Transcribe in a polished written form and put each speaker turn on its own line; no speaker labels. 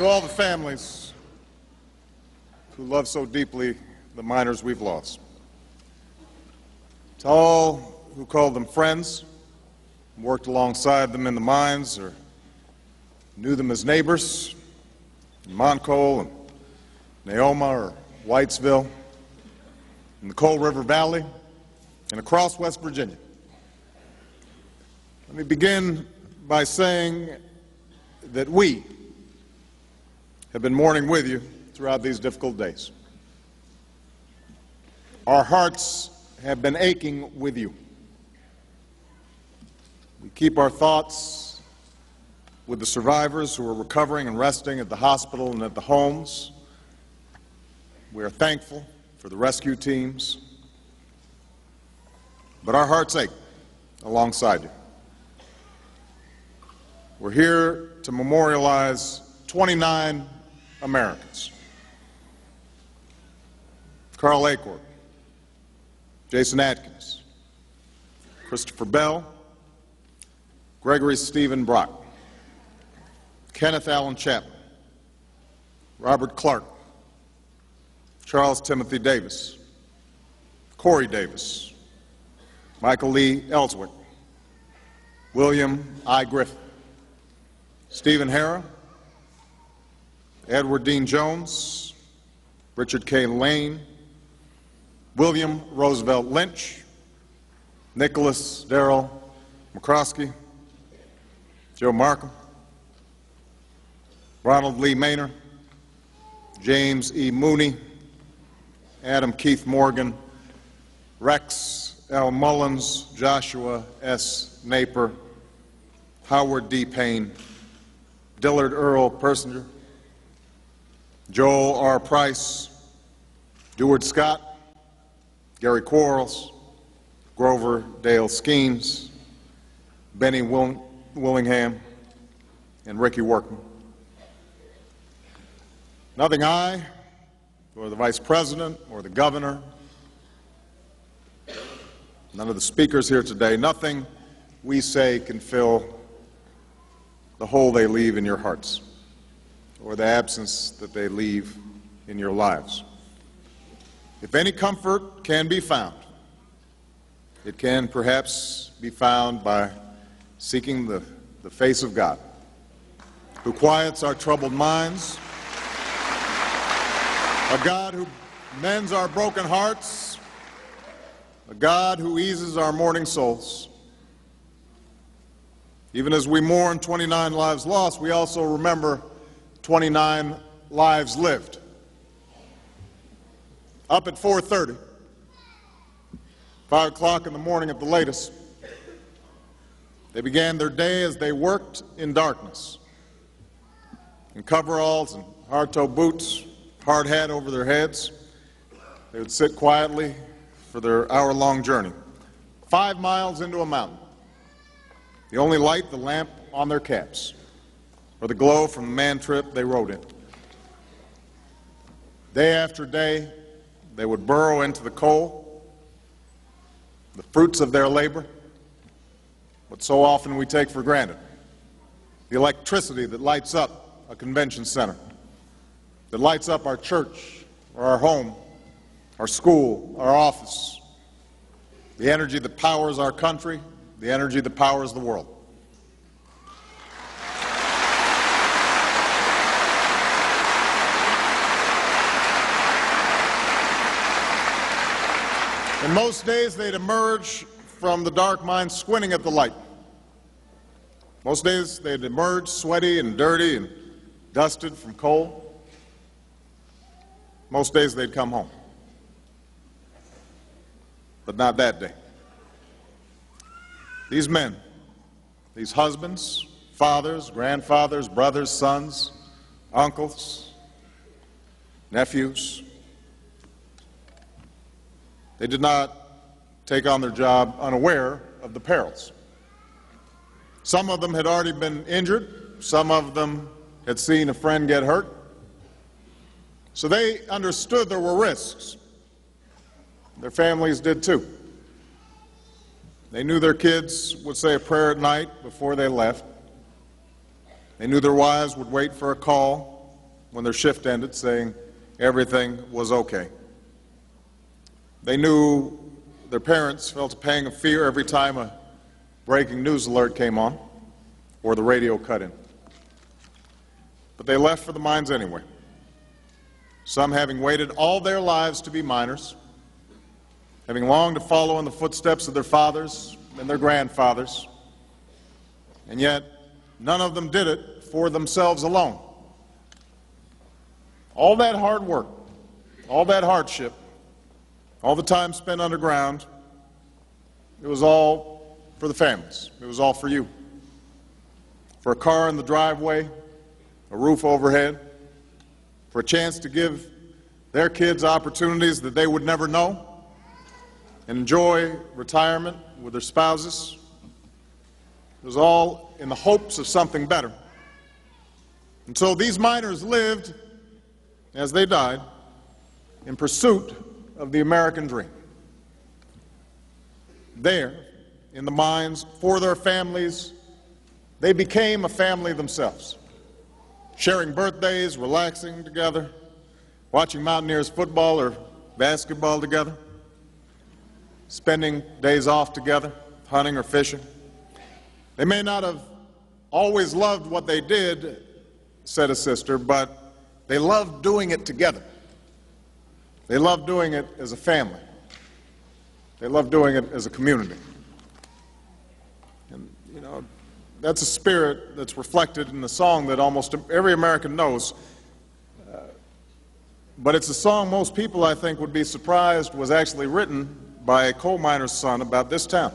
To all the families who love so deeply the miners we've lost. To all who called them friends, worked alongside them in the mines, or knew them as neighbors in Montcole and Neoma or Whitesville, in the Coal River Valley, and across West Virginia. Let me begin by saying that we have been mourning with you throughout these difficult days. Our hearts have been aching with you. We keep our thoughts with the survivors who are recovering and resting at the hospital and at the homes. We are thankful for the rescue teams, but our hearts ache alongside you. We're here to memorialize 29 Americans. Carl Acord, Jason Atkins, Christopher Bell, Gregory Stephen Brock, Kenneth Allen Chapman, Robert Clark, Charles Timothy Davis, Corey Davis, Michael Lee Ellswick, William I. Griffin, Stephen Harrah, Edward Dean Jones, Richard K. Lane, William Roosevelt Lynch, Nicholas Darrell McCroskey, Joe Markham, Ronald Lee Maynor, James E. Mooney, Adam Keith Morgan, Rex L. Mullins, Joshua S. Napier, Howard D. Payne, Dillard Earl Persinger, Joel R. Price, Deward Scott, Gary Quarles, Grover Dale Skeens, Benny Willingham, and Ricky Workman. Nothing I, or the Vice President, or the Governor, none of the speakers here today, nothing we say can fill the hole they leave in your hearts, or the absence that they leave in your lives. If any comfort can be found, it can perhaps be found by seeking the face of God, who quiets our troubled minds, a God who mends our broken hearts, a God who eases our mourning souls. Even as we mourn 29 lives lost, we also remember 29 lives lived. Up at 4:30, 5 o'clock in the morning at the latest, they began their day as they worked in darkness, in coveralls and hard-toe boots, hard hat over their heads. They would sit quietly for their hour-long journey, 5 miles into a mountain. The only light, the lamp on their caps, or the glow from the man trip they rode in. Day after day, they would burrow into the coal, the fruits of their labor, what so often we take for granted, the electricity that lights up a convention center, that lights up our church or our home, our school, our office, the energy that powers our country, the energy that powers the world. And most days they'd emerge from the dark mine squinting at the light. Most days they'd emerge sweaty and dirty and dusted from coal. Most days they'd come home. But not that day. These men, these husbands, fathers, grandfathers, brothers, sons, uncles, nephews, they did not take on their job unaware of the perils. Some of them had already been injured. Some of them had seen a friend get hurt. So they understood there were risks. Their families did too. They knew their kids would say a prayer at night before they left. They knew their wives would wait for a call when their shift ended, saying everything was okay. They knew their parents felt a pang of fear every time a breaking news alert came on or the radio cut in. But they left for the mines anyway, some having waited all their lives to be miners, having longed to follow in the footsteps of their fathers and their grandfathers, and yet none of them did it for themselves alone. All that hard work, all that hardship, all the time spent underground, it was all for the families. It was all for you. For a car in the driveway, a roof overhead, for a chance to give their kids opportunities that they would never know, and enjoy retirement with their spouses. It was all in the hopes of something better. And so these miners lived, as they died, in pursuit of the American dream. There, in the mines, for their families, they became a family themselves, sharing birthdays, relaxing together, watching Mountaineers football or basketball together, spending days off together, hunting or fishing. They may not have always loved what they did, said a sister, but they loved doing it together. They loved doing it as a family. They loved doing it as a community. And, you know, that's a spirit that's reflected in the song that almost every American knows. But it's a song most people, I think, would be surprised was actually written by a coal miner's son about this town.